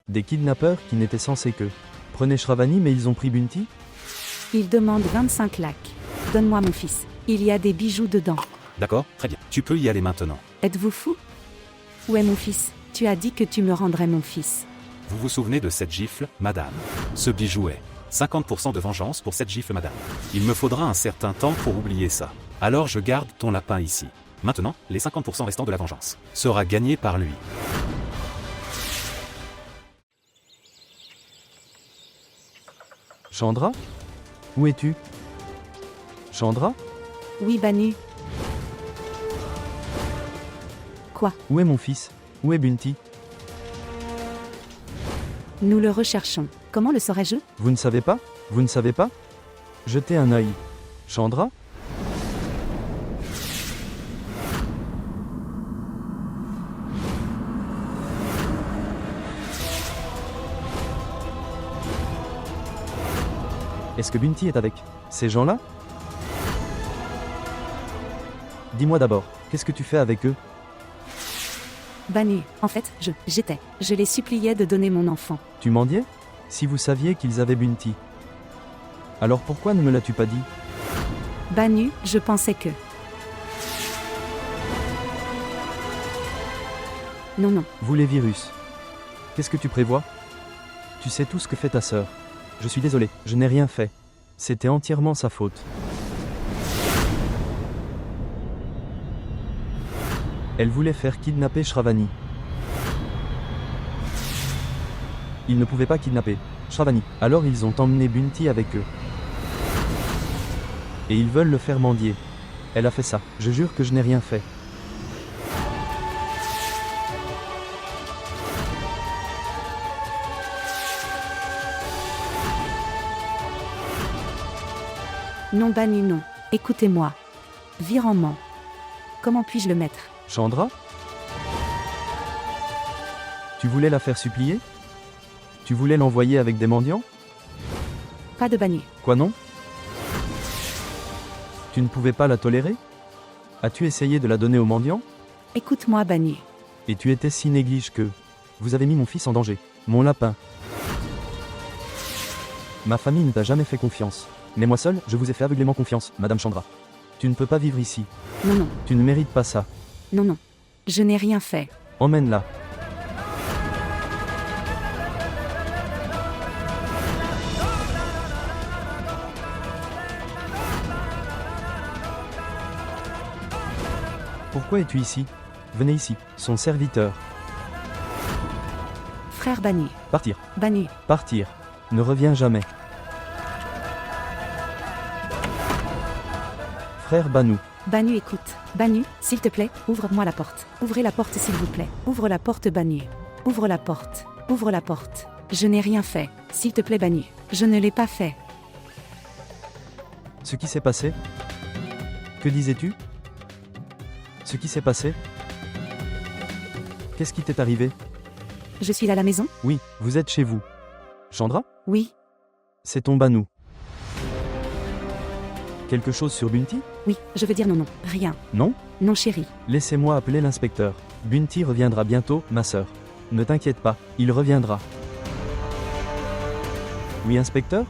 Des kidnappeurs qui n'étaient censés que prenaient Shravani mais ils ont pris Bunty? Il demande 25 lakhs. Donne-moi mon fils. Il y a des bijoux dedans. D'accord, très bien. Tu peux y aller maintenant. Êtes-vous fou? Où est mon fils? Tu as dit que tu me rendrais mon fils. Vous vous souvenez de cette gifle, madame? Ce bijou est 50% de vengeance pour cette gifle, madame. Il me faudra un certain temps pour oublier ça. Alors je garde ton lapin ici. Maintenant, les 50% restants de la vengeance sera gagné par lui. Chandra? Où es-tu? Chandra? Oui, Banu. Quoi? Où est mon fils? Où est Bunty? Nous le recherchons. Comment le saurais-je? Vous ne savez pas? Vous ne savez pas? Jetez un œil. Chandra? Est-ce que Bunty est avec ces gens-là? Dis-moi d'abord, qu'est-ce que tu fais avec eux? Banu, en fait, j'étais. Je les suppliais de donner mon enfant. Tu mendiais? Si vous saviez qu'ils avaient Bunty. Alors pourquoi ne me l'as-tu pas dit? Banu, je pensais que... Non. Vous les virus. Qu'est-ce que tu prévois? Tu sais tout ce que fait ta sœur. Je suis désolé, je n'ai rien fait. C'était entièrement sa faute. Elle voulait faire kidnapper Shravani. Ils ne pouvaient pas kidnapper Shravani. Alors ils ont emmené Bunty avec eux. Et ils veulent le faire mendier. Elle a fait ça. Je jure que je n'ai rien fait. Non, Banu, non. Écoutez-moi. Virement. Comment puis-je le mettre? Chandra? Tu voulais la faire supplier? Tu voulais l'envoyer avec des mendiants? Pas de Banu. Quoi non? Tu ne pouvais pas la tolérer? As-tu essayé de la donner aux mendiants? Écoute-moi, Banu. Et tu étais si néglige que... Vous avez mis mon fils en danger. Mon lapin. Ma famille ne t'a jamais fait confiance. Mais moi seul, je vous ai fait aveuglément confiance, Madame Chandra. Tu ne peux pas vivre ici. Non. Tu ne mérites pas ça. Non. Je n'ai rien fait. Emmène-la. Pourquoi es-tu ici? Venez ici, son serviteur. Frère Banu. Partir. Banu. Partir. Ne reviens jamais. Frère Banu. Banu, écoute. Banu, s'il te plaît, ouvre-moi la porte. Ouvrez la porte, s'il vous plaît. Ouvre la porte, Banu. Ouvre la porte. Ouvre la porte. Je n'ai rien fait. S'il te plaît, Banu. Je ne l'ai pas fait. Ce qui s'est passé? Que disais-tu? Ce qui s'est passé? Qu'est-ce qui t'est arrivé? Je suis à la maison? Oui, vous êtes chez vous. Chandra? Oui. C'est ton Banu. Quelque chose sur Bunty? Oui, je veux dire non. Rien. Non? Non, chérie. Laissez-moi appeler l'inspecteur. Bunty reviendra bientôt, ma sœur. Ne t'inquiète pas, il reviendra. Oui, inspecteur?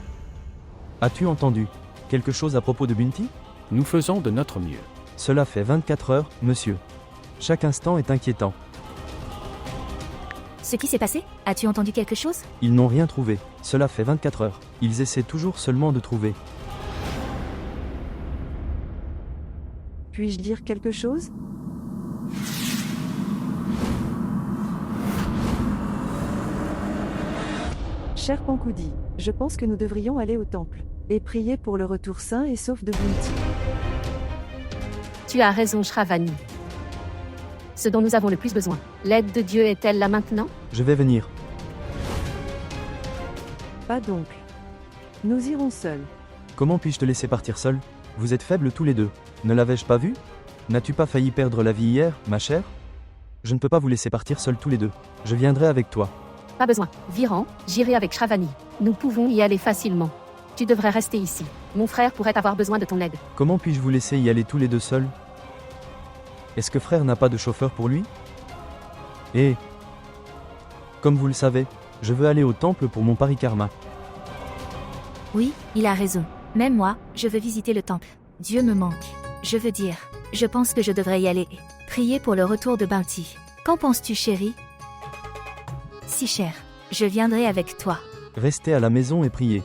As-tu entendu quelque chose à propos de Bunty? Nous faisons de notre mieux. Cela fait 24 heures, monsieur. Chaque instant est inquiétant. Ce qui s'est passé? As-tu entendu quelque chose? Ils n'ont rien trouvé. Cela fait 24 heures. Ils essaient toujours seulement de trouver. Puis-je dire quelque chose? Cher Pankoudi, je pense que nous devrions aller au temple et prier pour le retour sain et sauf de Bunty. Tu as raison, Shravani. Ce dont nous avons le plus besoin. L'aide de Dieu est-elle là maintenant? Je vais venir. Pas donc. Nous irons seuls. Comment puis-je te laisser partir seul? Vous êtes faibles tous les deux. Ne l'avais-je pas vu? N'as-tu pas failli perdre la vie hier, ma chère? Je ne peux pas vous laisser partir seuls tous les deux. Je viendrai avec toi. Pas besoin. Viran, j'irai avec Shravani. Nous pouvons y aller facilement. Tu devrais rester ici. Mon frère pourrait avoir besoin de ton aide. Comment puis-je vous laisser y aller tous les deux seuls? Est-ce que frère n'a pas de chauffeur pour lui? Et, comme vous le savez, Je veux aller au temple pour mon parikarma. Oui, il a raison. Même moi, je veux visiter le temple. Dieu me manque. Je veux dire, je pense que je devrais y aller. Prier pour le retour de Bounty. Qu'en penses-tu, chérie? Si cher. Je viendrai avec toi. Restez à la maison et priez.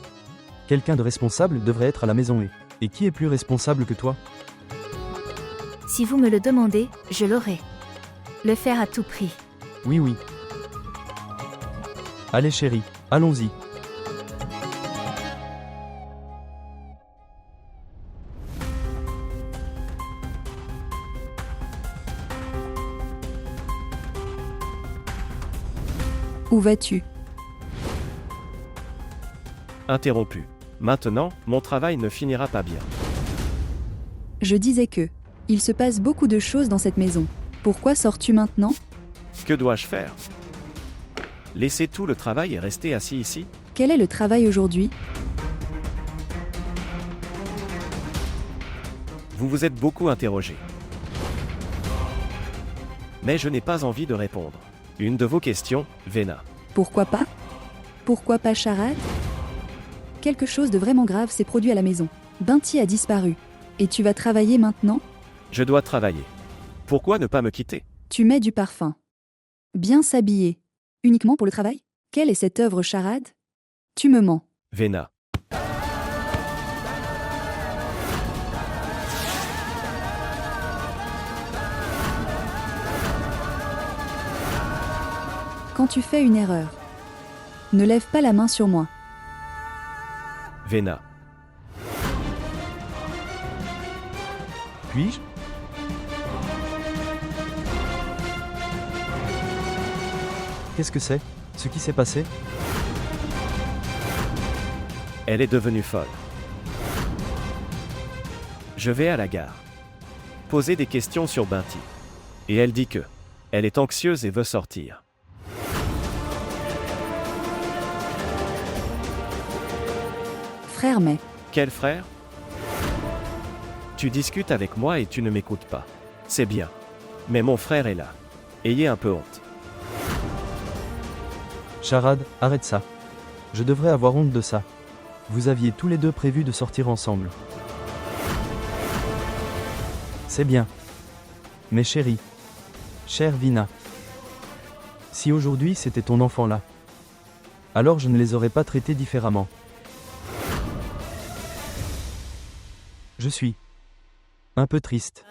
Quelqu'un de responsable devrait être à la maison et qui est plus responsable que toi? Si vous me le demandez, je l'aurai. Le faire à tout prix. Oui, oui. Allez chérie, allons-y. Où vas-tu? Interrompu. Maintenant, mon travail ne finira pas bien. Je disais que. Il se passe beaucoup de choses dans cette maison. Pourquoi sors-tu maintenant? Que dois-je faire? Laisser tout le travail et rester assis ici? Quel est le travail aujourd'hui? Vous vous êtes beaucoup interrogé. Mais je n'ai pas envie de répondre. Une de vos questions, Vena. Pourquoi pas? Pourquoi pas Charade? Quelque chose de vraiment grave s'est produit à la maison. Bounty a disparu. Et tu vas travailler maintenant? Je dois travailler. Pourquoi ne pas me quitter? Tu mets du parfum. Bien s'habiller. Uniquement pour le travail? Quelle est cette œuvre Charade? Tu me mens. Vena. Quand tu fais une erreur, ne lève pas la main sur moi. Vena. Puis-je? Qu'est-ce que c'est? Ce qui s'est passé? Elle est devenue folle. Je vais à la gare. Poser des questions sur Bounty. Et elle dit que. Elle est anxieuse et veut sortir. Frère, mais Quel frère? Tu discutes avec moi et tu ne m'écoutes pas. C'est bien. Mais mon frère est là. Ayez un peu honte. Charade, arrête ça. Je devrais avoir honte de ça. Vous aviez tous les deux prévu de sortir ensemble. C'est bien. Mais chérie. Chère Vina. Si aujourd'hui c'était ton enfant là, alors je ne les aurais pas traités différemment. Je suis un peu triste.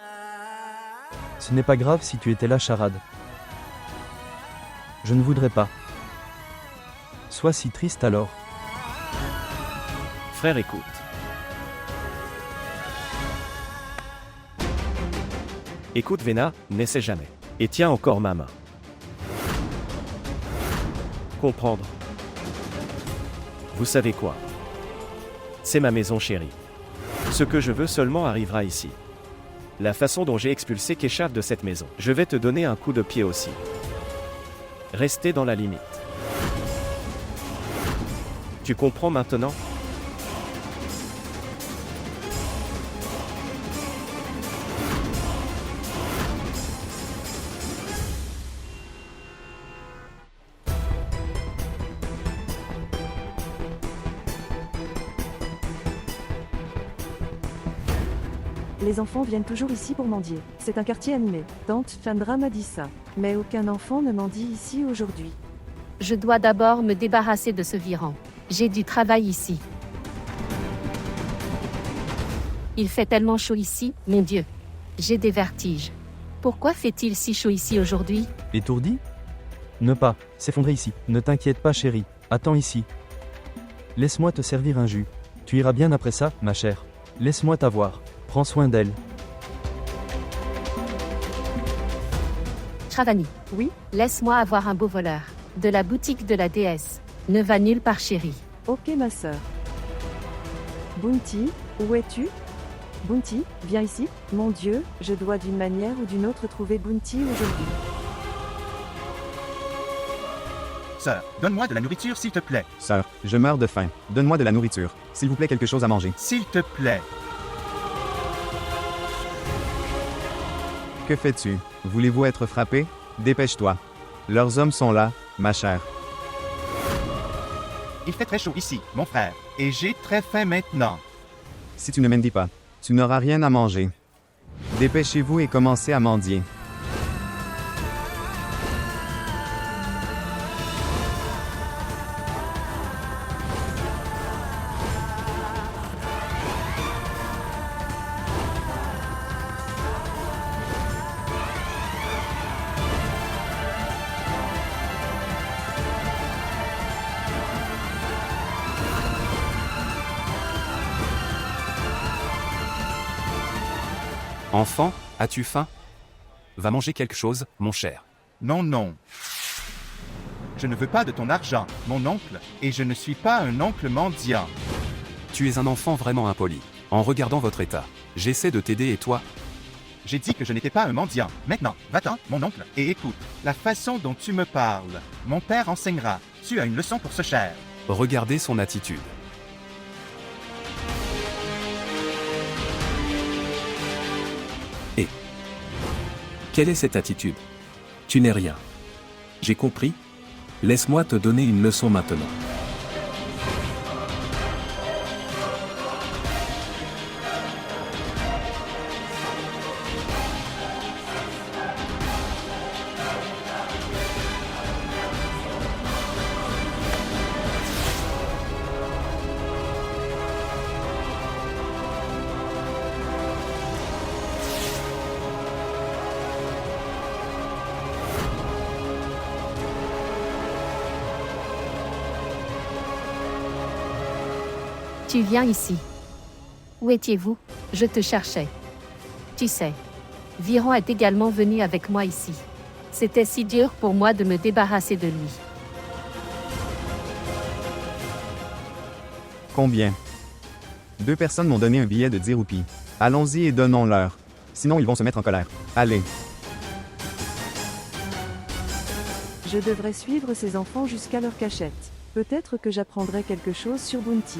Ce n'est pas grave si tu étais là, Charade. Je ne voudrais pas. Sois si triste alors. Frère, écoute. Écoute, Vena, n'essaie jamais. Et tiens encore ma main. Comprendre. Vous savez quoi? C'est ma maison chérie. Ce que je veux seulement arrivera ici. La façon dont j'ai expulsé Keshav de cette maison. Je vais te donner un coup de pied aussi. Restez dans la limite. Tu comprends maintenant? Les enfants viennent toujours ici pour mendier. C'est un quartier animé. Tante Chandra m'a dit ça. Mais aucun enfant ne mendie ici aujourd'hui. Je dois d'abord me débarrasser de ce virant. J'ai du travail ici. Il fait tellement chaud ici, mon Dieu. J'ai des vertiges. Pourquoi fait-il si chaud ici aujourd'hui? Étourdi? Ne pas s'effondrer ici. Ne t'inquiète pas, chérie. Attends ici. Laisse-moi te servir un jus. Tu iras bien après ça, ma chère. Laisse-moi t'avoir. Prends soin d'elle. Shravani. Oui? Laisse-moi avoir un beau voleur. De la boutique de la déesse. Ne va nulle part, chérie. Ok, ma sœur. Bounty, où es-tu? Bounty, viens ici. Mon Dieu, je dois d'une manière ou d'une autre trouver Bounty aujourd'hui. Sœur, donne-moi de la nourriture, s'il te plaît. Sœur, je meurs de faim. Donne-moi de la nourriture. S'il vous plaît, quelque chose à manger. S'il te plaît. Que fais-tu? Voulez-vous être frappé? Dépêche-toi. Leurs hommes sont là, ma chère. Il fait très chaud ici, mon frère. Et j'ai très faim maintenant. Si tu ne mendis pas, tu n'auras rien à manger. Dépêchez-vous et commencez à mendier. Enfant, as-tu faim? Va manger quelque chose, mon cher. Non, non. Je ne veux pas de ton argent, mon oncle, et je ne suis pas un oncle mendiant. Tu es un enfant vraiment impoli. En regardant votre état, j'essaie de t'aider et toi? J'ai dit que je n'étais pas un mendiant. Maintenant, va-t'en, mon oncle, et écoute. La façon dont tu me parles, mon père enseignera. Tu as une leçon pour ce cher. Regardez son attitude. Et quelle est cette attitude? Tu n'es rien. J'ai compris. Laisse-moi te donner une leçon maintenant. Tu viens ici. Où étiez-vous? Je te cherchais. Tu sais, Viron est également venu avec moi ici. C'était si dur pour moi de me débarrasser de lui. Combien? 2 personnes m'ont donné un billet de 10 roupies. Allons-y et donnons-leur. Sinon, ils vont se mettre en colère. Allez. Je devrais suivre ces enfants jusqu'à leur cachette. Peut-être que j'apprendrai quelque chose sur Bounty.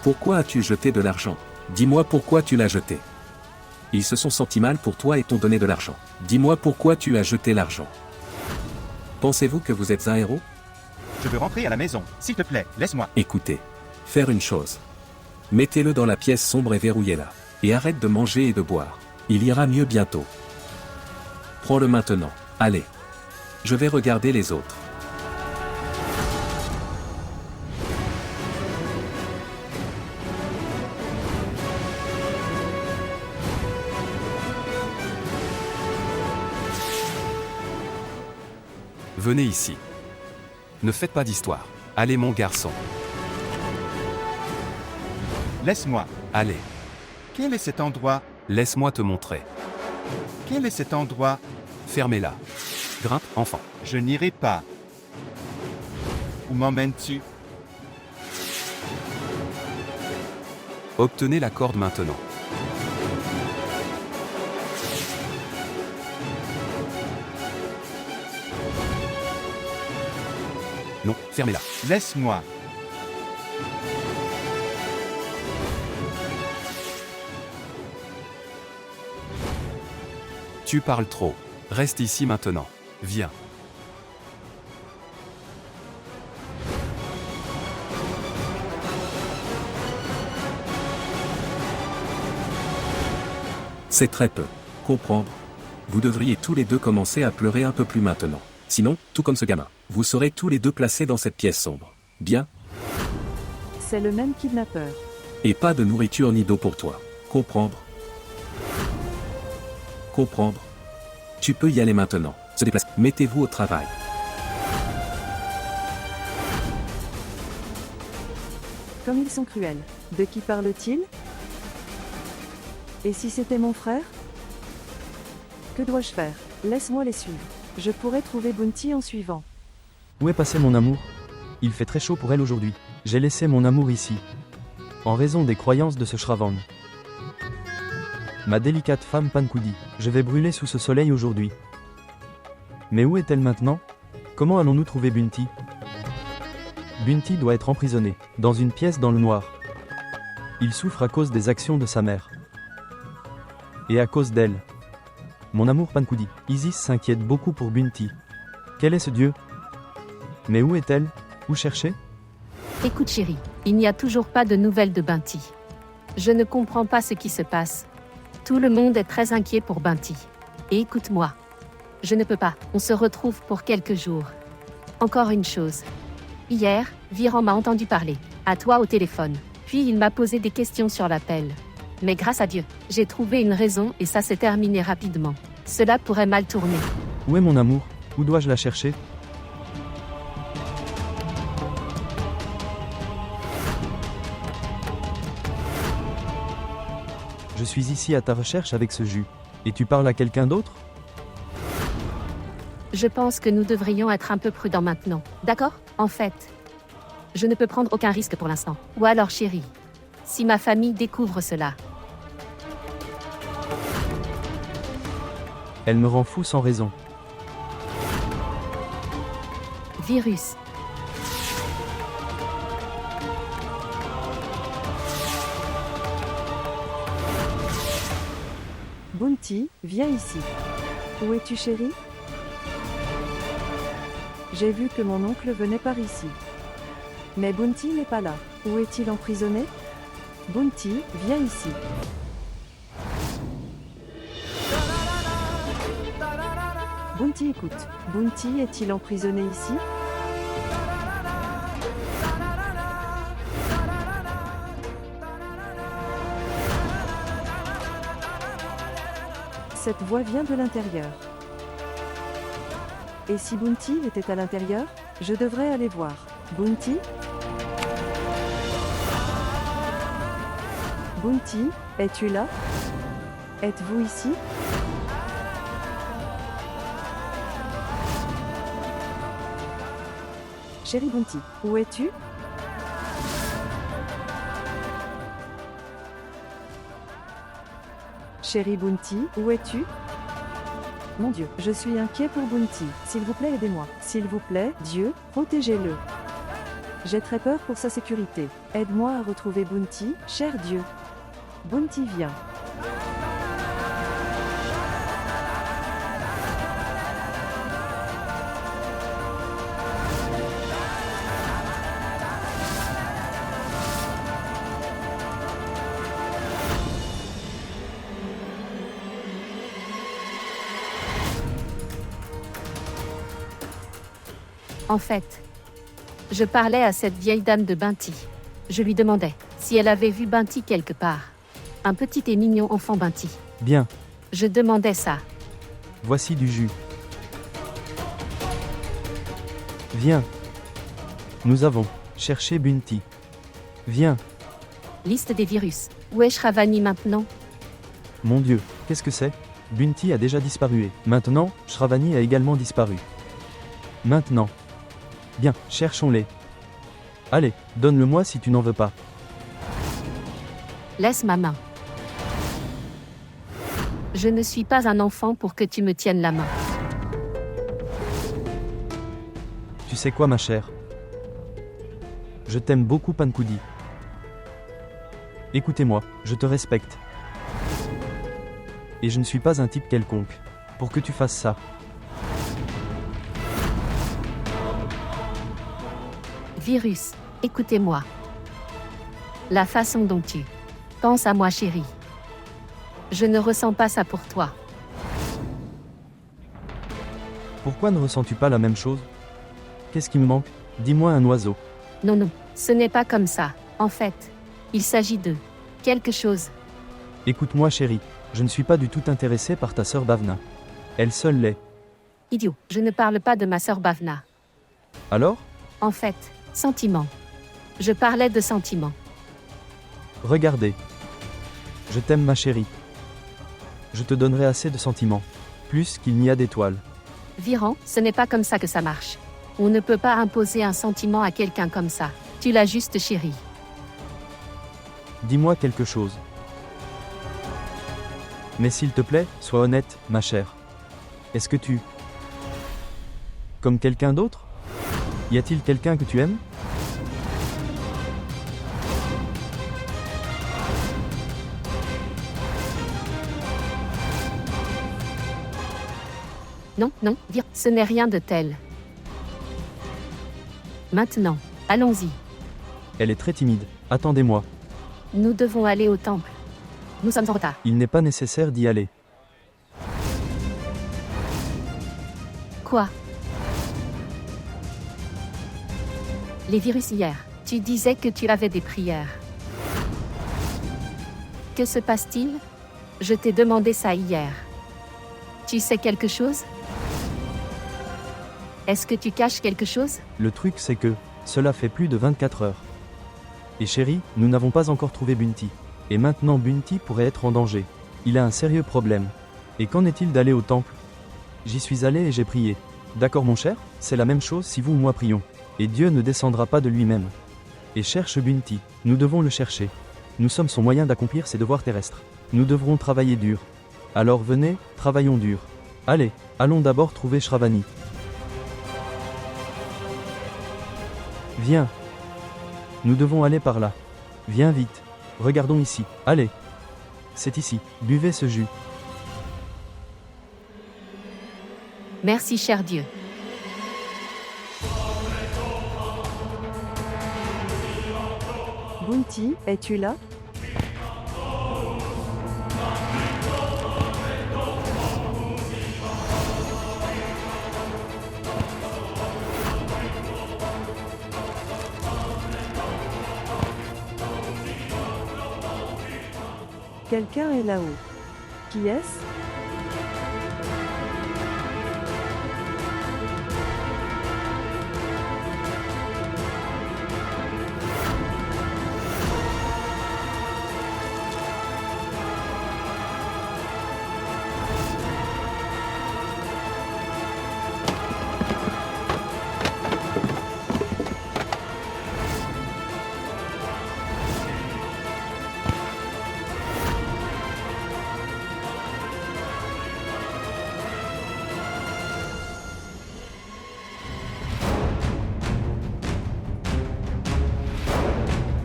Pourquoi as-tu jeté de l'argent? Dis-moi pourquoi tu l'as jeté. Ils se sont sentis mal pour toi et t'ont donné de l'argent. Dis-moi pourquoi tu as jeté l'argent. Pensez-vous que vous êtes un héros? Je veux rentrer à la maison. S'il te plaît, laisse-moi. Écoutez, faire une chose. Mettez-le dans la pièce sombre et verrouillez-la. Et arrête de manger et de boire. Il ira mieux bientôt. Prends-le maintenant. Allez. Je vais regarder les autres. Venez ici. Ne faites pas d'histoire. Allez mon garçon. Laisse-moi. Allez. Quel est cet endroit? Laisse-moi te montrer. Quel est cet endroit? Fermez-la. Grimpe, enfant. Je n'irai pas. Où m'emmènes-tu? Obtenez la corde maintenant. Non, fermez-la. Laisse-moi. Tu parles trop. Reste ici maintenant. Viens. C'est très peu. Comprendre. Vous devriez tous les deux commencer à pleurer un peu plus maintenant. Sinon, tout comme ce gamin, vous serez tous les deux placés dans cette pièce sombre. Bien? C'est le même kidnappeur. Et pas de nourriture ni d'eau pour toi. Comprendre. Comprendre. Tu peux y aller maintenant. Se déplacer. Mettez-vous au travail. Comme ils sont cruels. De qui parle-t-il? Et si c'était mon frère? Que dois-je faire? Laisse-moi les suivre. Je pourrais trouver Bounty en suivant. Où est passé mon amour? Il fait très chaud pour elle aujourd'hui. J'ai laissé mon amour ici. En raison des croyances de ce Shravan. Ma délicate femme Pankoudi, je vais brûler sous ce soleil aujourd'hui. Mais où est-elle maintenant? Comment allons-nous trouver Bounty? Bounty doit être emprisonné, dans une pièce dans le noir. Il souffre à cause des actions de sa mère. Et à cause d'elle. Mon amour Pankoudi. Isis s'inquiète beaucoup pour Bunty. Quel est ce dieu? Mais où est-elle? Où chercher? Écoute chérie, il n'y a toujours pas de nouvelles de Bunty. Je ne comprends pas ce qui se passe. Tout le monde est très inquiet pour Bunty. Et écoute-moi. Je ne peux pas, on se retrouve pour quelques jours. Encore une chose. Hier, Viran m'a entendu parler, à toi au téléphone. Puis il m'a posé des questions sur l'appel. Mais grâce à Dieu, j'ai trouvé une raison et ça s'est terminé rapidement. Cela pourrait mal tourner. Où est mon amour? Où dois-je la chercher? Je suis ici à ta recherche avec ce jus. Et tu parles à quelqu'un d'autre? Je pense que nous devrions être un peu prudents maintenant. D'accord? En fait, je ne peux prendre aucun risque pour l'instant. Ou alors chérie, si ma famille découvre cela. Elle me rend fou sans raison. Virus. Bunty, viens ici. Où es-tu chérie? J'ai vu que mon oncle venait par ici. Mais Bunty n'est pas là. Où est-il emprisonné? Bunty, viens ici. Bunty écoute. Bunty est-il emprisonné ici? Cette voix vient de l'intérieur. Et si Bunty était à l'intérieur, je devrais aller voir. Bunty? Bunty, es-tu là? Êtes-vous ici? Chérie Bunty, où es-tu? Chérie Bunty, où es-tu? Mon Dieu, je suis inquiet pour Bunty. S'il vous plaît, aidez-moi. S'il vous plaît, Dieu, protégez-le. J'ai très peur pour sa sécurité. Aide-moi à retrouver Bunty, cher Dieu. Bunty vient. En fait, je parlais à cette vieille dame de Bunty. Je lui demandais si elle avait vu Bunty quelque part. Un petit et mignon enfant Bunty. Bien. Je demandais ça. Voici du jus. Viens. Nous avons cherché Bunty. Viens. Liste des virus. Où est Shravani maintenant? Mon Dieu, qu'est-ce que c'est? Bunty a déjà disparu et maintenant, Shravani a également disparu. Maintenant. Bien, cherchons-les. Allez, donne-le-moi si tu n'en veux pas. Laisse ma main. Je ne suis pas un enfant pour que tu me tiennes la main. Tu sais quoi, ma chère? Je t'aime beaucoup, Pankoudi. Écoutez-moi, je te respecte. Et je ne suis pas un type quelconque pour que tu fasses ça. Virus, écoutez-moi. La façon dont tu penses à moi, chérie. Je ne ressens pas ça pour toi. Pourquoi ne ressens-tu pas la même chose? Qu'est-ce qui me manque? Dis-moi un oiseau. Non, non, ce n'est pas comme ça. En fait, il s'agit de quelque chose. Écoute-moi, chérie, je ne suis pas du tout intéressé par ta sœur Bhavna. Elle seule l'est. Idiot, je ne parle pas de ma sœur Bhavna. Alors? En fait, sentiments. Je parlais de sentiments. Regardez. Je t'aime, ma chérie. Je te donnerai assez de sentiments. Plus qu'il n'y a d'étoiles. Viran, ce n'est pas comme ça que ça marche. On ne peut pas imposer un sentiment à quelqu'un comme ça. Tu l'as juste chérie. Dis-moi quelque chose. Mais s'il te plaît, sois honnête, ma chère. Est-ce que tu... Comme quelqu'un d'autre? Y a-t-il quelqu'un que tu aimes? Non, non, dire, ce n'est rien de tel. Maintenant, allons-y. Elle est très timide. Attendez-moi. Nous devons aller au temple. Nous sommes en retard. Il n'est pas nécessaire d'y aller. Quoi? Les virus hier. Tu disais que tu avais des prières. Que se passe-t-il? Je t'ai demandé ça hier. Tu sais quelque chose? Est-ce que tu caches quelque chose? Le truc c'est que, cela fait plus de 24 heures. Et chérie, nous n'avons pas encore trouvé Bunty. Et maintenant Bunty pourrait être en danger. Il a un sérieux problème. Et qu'en est-il d'aller au temple? J'y suis allé et j'ai prié. D'accord mon cher? C'est la même chose si vous ou moi prions. Et Dieu ne descendra pas de lui-même. Et cherche Bunty. Nous devons le chercher. Nous sommes son moyen d'accomplir ses devoirs terrestres. Nous devrons travailler dur. Alors venez, travaillons dur. Allez, allons d'abord trouver Shravani. Viens. Nous devons aller par là. Viens vite. Regardons ici. Allez. C'est ici. Buvez ce jus. Merci cher Dieu. Bunty, es-tu là? Quelqu'un est là-haut. Qui est-ce?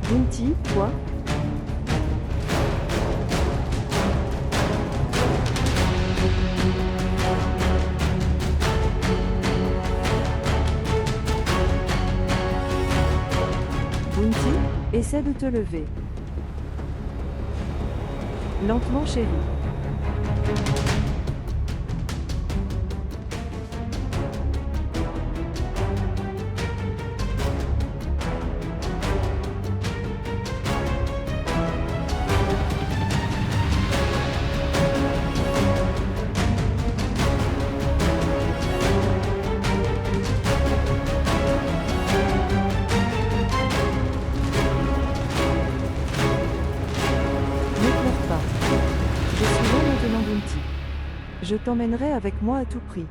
Bunty, toi? Bunty, essaie de te lever. Lentement chérie. Je t'emmènerai avec moi à tout prix.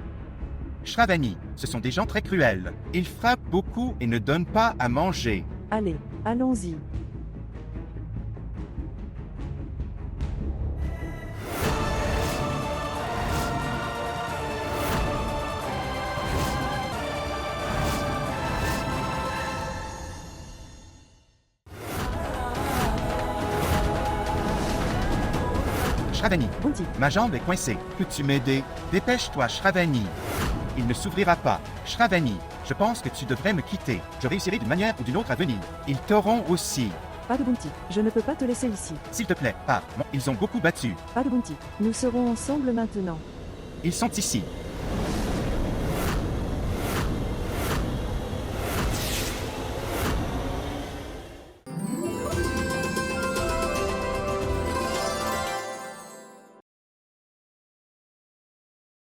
Shravani, ce sont des gens très cruels. Ils frappent beaucoup et ne donnent pas à manger. Allez, allons-y. Shravani, Bunty, ma jambe est coincée. Peux-tu m'aider? Dépêche-toi, Shravani. Il ne s'ouvrira pas. Shravani, je pense que tu devrais me quitter. Je réussirai d'une manière ou d'une autre à venir. Ils t'auront aussi. pas de Bunty, je ne peux pas te laisser ici. S'il te plaît, pars. Ils ont beaucoup battu. Pas de Bunty, nous serons ensemble maintenant. Ils sont ici.